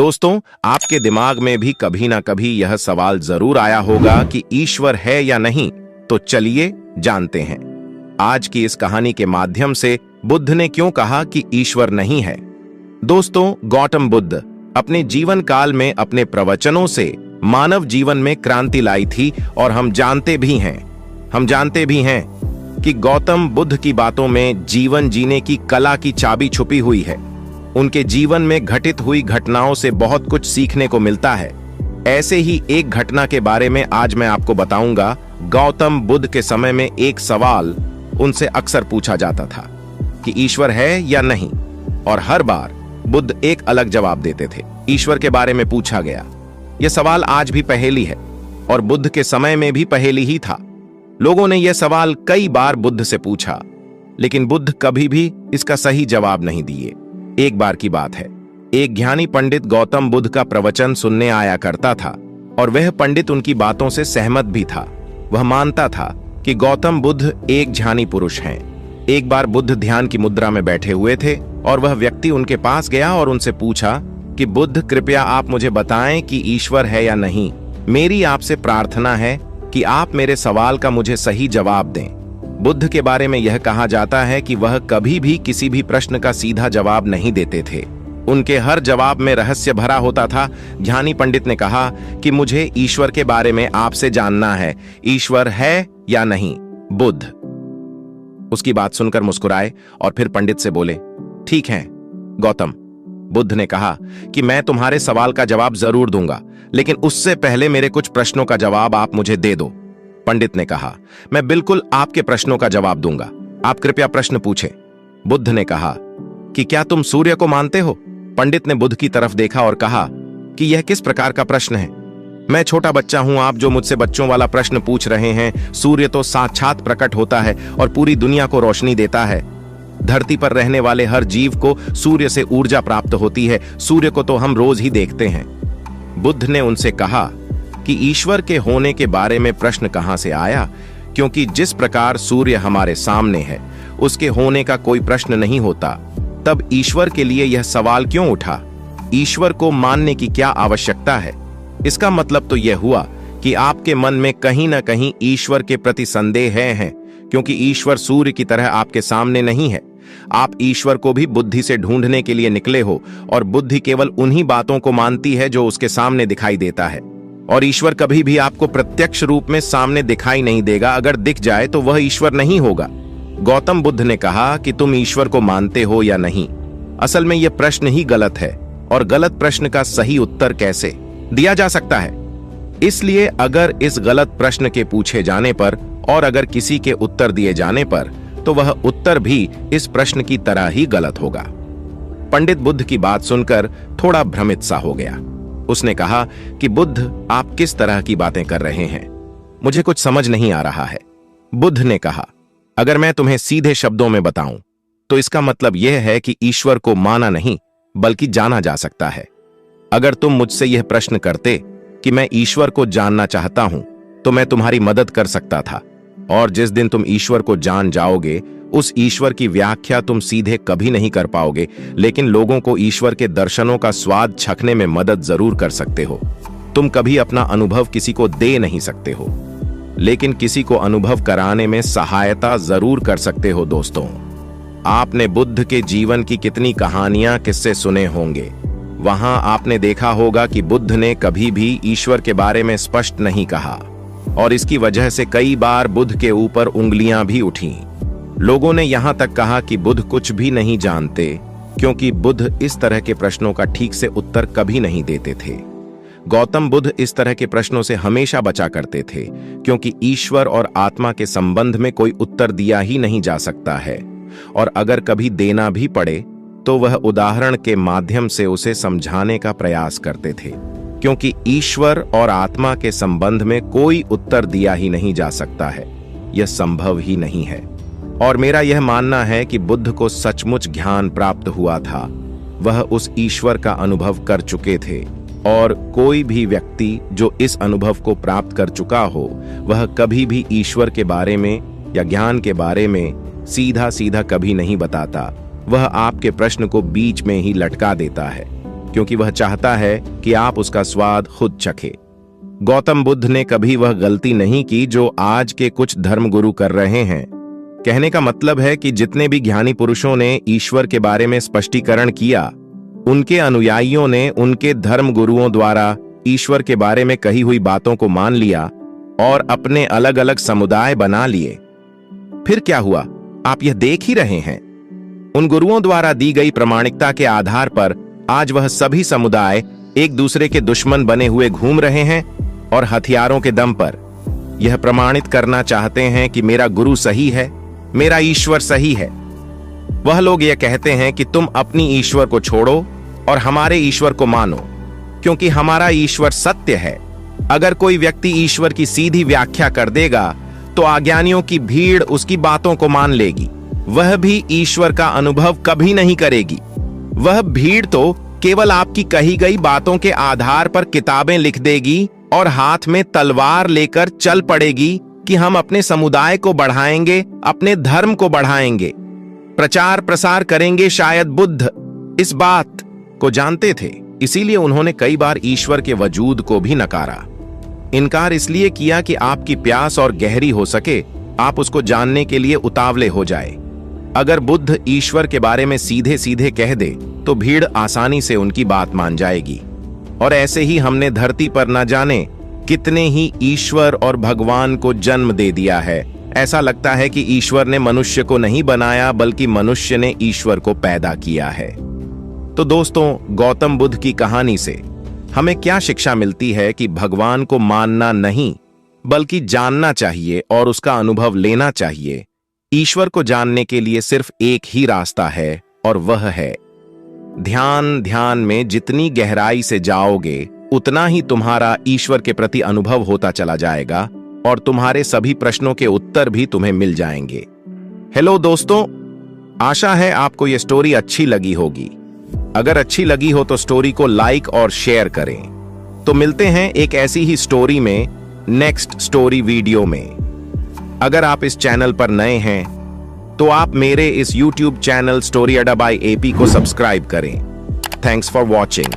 दोस्तों, आपके दिमाग में भी कभी ना कभी यह सवाल जरूर आया होगा कि ईश्वर है या नहीं। तो चलिए जानते हैं। आज की इस कहानी के माध्यम से बुद्ध ने क्यों कहा कि ईश्वर नहीं है। दोस्तों, गौतम बुद्ध अपने जीवन काल में अपने प्रवचनों से मानव जीवन में क्रांति लाई थी और हम जानते भी हैं कि गौतम बुद्ध की बातों में जीवन जीने की कला की चाबी छुपी हुई है। उनके जीवन में घटित हुई घटनाओं से बहुत कुछ सीखने को मिलता है। ऐसे ही एक घटना के बारे में आज मैं आपको बताऊंगा। गौतम बुद्ध के समय में एक सवाल उनसे अक्सर पूछा जाता था कि ईश्वर है या नहीं, और हर बार बुद्ध एक अलग जवाब देते थे। ईश्वर के बारे में पूछा गया। यह सवाल आज भी पहेली है और बुद्ध के समय में भी पहेली ही था। लोगों ने यह सवाल कई बार बुद्ध से पूछा, लेकिन बुद्ध कभी भी इसका सही जवाब नहीं दिए। एक बार की बात है, एक ज्ञानी पंडित गौतम बुद्ध का प्रवचन सुनने आया करता था और वह पंडित उनकी बातों से सहमत भी था। वह मानता था कि गौतम बुद्ध एक ज्ञानी पुरुष हैं। एक बार बुद्ध ध्यान की मुद्रा में बैठे हुए थे और वह व्यक्ति उनके पास गया और उनसे पूछा कि बुद्ध, कृपया आप मुझे बताएं कि ईश्वर है या नहीं। मेरी आपसे प्रार्थना है कि आप मेरे सवाल का मुझे सही जवाब दें। बुद्ध के बारे में यह कहा जाता है कि वह कभी भी किसी भी प्रश्न का सीधा जवाब नहीं देते थे। उनके हर जवाब में रहस्य भरा होता था। ज्ञानी पंडित ने कहा कि मुझे ईश्वर के बारे में आपसे जानना है। ईश्वर है या नहीं? बुद्ध उसकी बात सुनकर मुस्कुराए और फिर पंडित से बोले, ठीक है गौतम। बुद्ध ने कहा कि मैं तुम्हारे सवाल का जवाब जरूर दूंगा, लेकिन उससे पहले मेरे कुछ प्रश्नों का जवाब आप मुझे दे दो। पंडित ने कहा, मैं बिल्कुल आपके प्रश्नों का जवाब दूंगा। आप कृपया प्रश्न पूछें। बुद्ध ने कहा कि क्या तुम सूर्य को मानते हो? पंडित ने बुद्ध की तरफ देखा और कहा कि यह किस प्रकार का प्रश्न है? मैं छोटा बच्चा हूं, आप जो मुझसे बच्चों वाला प्रश्न पूछ रहे हैं। सूर्य तो साक्षात प्रकट होता है और पूरी दुनिया को रोशनी देता है। धरती पर रहने वाले हर जीव को सूर्य से ऊर्जा प्राप्त होती है। सूर्य को तो हम रोज ही देखते हैं। बुद्ध ने उनसे कहा कि ईश्वर के होने के बारे में प्रश्न कहां से आया, क्योंकि जिस प्रकार सूर्य हमारे सामने है उसके होने का कोई प्रश्न नहीं होता। तब ईश्वर के लिए यह सवाल क्यों उठा? ईश्वर को मानने की क्या आवश्यकता है? इसका मतलब तो यह हुआ कि आपके मन में कहीं ना कहीं ईश्वर के प्रति संदेह है, क्योंकि ईश्वर सूर्य की तरह आपके सामने नहीं है। आप ईश्वर को भी बुद्धि से ढूंढने के लिए निकले हो और बुद्धि केवल उन्हीं बातों को मानती है जो उसके सामने दिखाई देता है, और ईश्वर कभी भी आपको प्रत्यक्ष रूप में सामने दिखाई नहीं देगा। अगर दिख जाए तो वह ईश्वर नहीं होगा। गौतम बुद्ध ने कहा कि तुम ईश्वर को मानते हो या नहीं? असल में यह प्रश्न ही गलत है, और गलत प्रश्न का सही उत्तर कैसे दिया जा सकता है? इसलिए अगर इस गलत प्रश्न के पूछे जाने पर और अगर किसी के उत्तर दिए जाने पर, तो वह उत्तर भी इस प्रश्न की तरह ही गलत होगा। पंडित बुद्ध की बात सुनकर थोड़ा भ्रमित सा हो गया। उसने कहा कि बुद्ध, आप किस तरह की बातें कर रहे हैं? मुझे कुछ समझ नहीं आ रहा है। बुद्ध ने कहा, अगर मैं तुम्हें सीधे शब्दों में बताऊं तो इसका मतलब यह है कि ईश्वर को माना नहीं बल्कि जाना जा सकता है। अगर तुम मुझसे यह प्रश्न करते कि मैं ईश्वर को जानना चाहता हूं तो मैं तुम्हारी मदद कर सकता था, और जिस दिन तुम ईश्वर को जान जाओगे उस ईश्वर की व्याख्या तुम सीधे कभी नहीं कर पाओगे, लेकिन लोगों को ईश्वर के दर्शनों का स्वाद चखने में मदद जरूर कर सकते हो। तुम कभी अपना अनुभव किसी को दे नहीं सकते हो, लेकिन किसी को अनुभव कराने में सहायता जरूर कर सकते हो। दोस्तों, आपने बुद्ध के जीवन की कितनी कहानियां, किस्से सुने होंगे। वहां आपने देखा होगा कि बुद्ध ने कभी भी ईश्वर के बारे में स्पष्ट नहीं कहा, और इसकी वजह से कई बार बुद्ध के ऊपर उंगलियां भी उठी। लोगों ने यहां तक कहा कि बुद्ध कुछ भी नहीं जानते, क्योंकि बुद्ध इस तरह के प्रश्नों का ठीक से उत्तर कभी नहीं देते थे। गौतम बुद्ध इस तरह के प्रश्नों से हमेशा बचा करते थे, क्योंकि ईश्वर और आत्मा के संबंध में कोई उत्तर दिया ही नहीं जा सकता है, और अगर कभी देना भी पड़े तो वह उदाहरण के माध्यम से उसे समझाने का प्रयास करते थे, क्योंकि ईश्वर और आत्मा के संबंध में कोई उत्तर दिया ही नहीं जा सकता है। यह संभव ही नहीं है। और मेरा यह मानना है कि बुद्ध को सचमुच ज्ञान प्राप्त हुआ था। वह उस ईश्वर का अनुभव कर चुके थे, और कोई भी व्यक्ति जो इस अनुभव को प्राप्त कर चुका हो वह कभी भी ईश्वर के बारे में या ज्ञान के बारे में सीधा सीधा कभी नहीं बताता। वह आपके प्रश्न को बीच में ही लटका देता है। क्योंकि वह चाहता है कि आप उसका स्वाद खुद चखे। गौतम बुद्ध ने कभी वह गलती नहीं की जो आज के कुछ धर्मगुरु कर रहे हैं। कहने का मतलब है कि जितने भी ज्ञानी पुरुषों ने ईश्वर के बारे में स्पष्टीकरण किया, उनके अनुयायियों ने उनके धर्मगुरुओं द्वारा ईश्वर के बारे में कही हुई बातों को मान लिया और अपने अलग अलग समुदाय बना लिए। फिर क्या हुआ, आप यह देख ही रहे हैं। उन गुरुओं द्वारा दी गई प्रामाणिकता के आधार पर आज वह सभी समुदाय एक दूसरे के दुश्मन बने हुए घूम रहे हैं और हथियारों के दम पर यह प्रमाणित करना चाहते हैं कि मेरा गुरु सही है, मेरा ईश्वर सही है। वह लोग यह कहते हैं कि तुम अपनी ईश्वर को छोड़ो और हमारे ईश्वर को मानो, क्योंकि हमारा ईश्वर सत्य है। अगर कोई व्यक्ति ईश्वर की सीधी व्याख्या कर देगा तो अज्ञानियों की भीड़ उसकी बातों को मान लेगी। वह भी ईश्वर का अनुभव कभी नहीं करेगी। वह भीड़ तो केवल आपकी कही गई बातों के आधार पर किताबें लिख देगी और हाथ में तलवार लेकर चल पड़ेगी कि हम अपने समुदाय को बढ़ाएंगे, अपने धर्म को बढ़ाएंगे, प्रचार प्रसार करेंगे। शायद बुद्ध इस बात को जानते थे, इसीलिए उन्होंने कई बार ईश्वर के वजूद को भी नकारा। इनकार इसलिए किया कि आपकी प्यास और गहरी हो सके, आप उसको जानने के लिए उतावले हो जाए। अगर बुद्ध ईश्वर के बारे में सीधे सीधे कह दे तो भीड़ आसानी से उनकी बात मान जाएगी। और ऐसे ही हमने धरती पर न जाने कितने ही ईश्वर और भगवान को जन्म दे दिया है। ऐसा लगता है कि ईश्वर ने मनुष्य को नहीं बनाया, बल्कि मनुष्य ने ईश्वर को पैदा किया है। तो दोस्तों, गौतम बुद्ध की कहानी से हमें क्या शिक्षा मिलती है कि भगवान को मानना नहीं, बल्कि जानना चाहिए और उसका अनुभव लेना चाहिए। ईश्वर को जानने के लिए सिर्फ एक ही रास्ता है और वह है ध्यान। ध्यान में जितनी गहराई से जाओगे, उतना ही तुम्हारा ईश्वर के प्रति अनुभव होता चला जाएगा और तुम्हारे सभी प्रश्नों के उत्तर भी तुम्हें मिल जाएंगे। हेलो दोस्तों, आशा है आपको यह स्टोरी अच्छी लगी होगी। अगर अच्छी लगी हो तो स्टोरी को लाइक और शेयर करें। तो मिलते हैं एक ऐसी ही स्टोरी में नेक्स्ट स्टोरी वीडियो में। अगर आप इस चैनल पर नए हैं तो आप मेरे इस YouTube चैनल स्टोरी अड्डा बाय AP को सब्सक्राइब करें। Thanks for watching.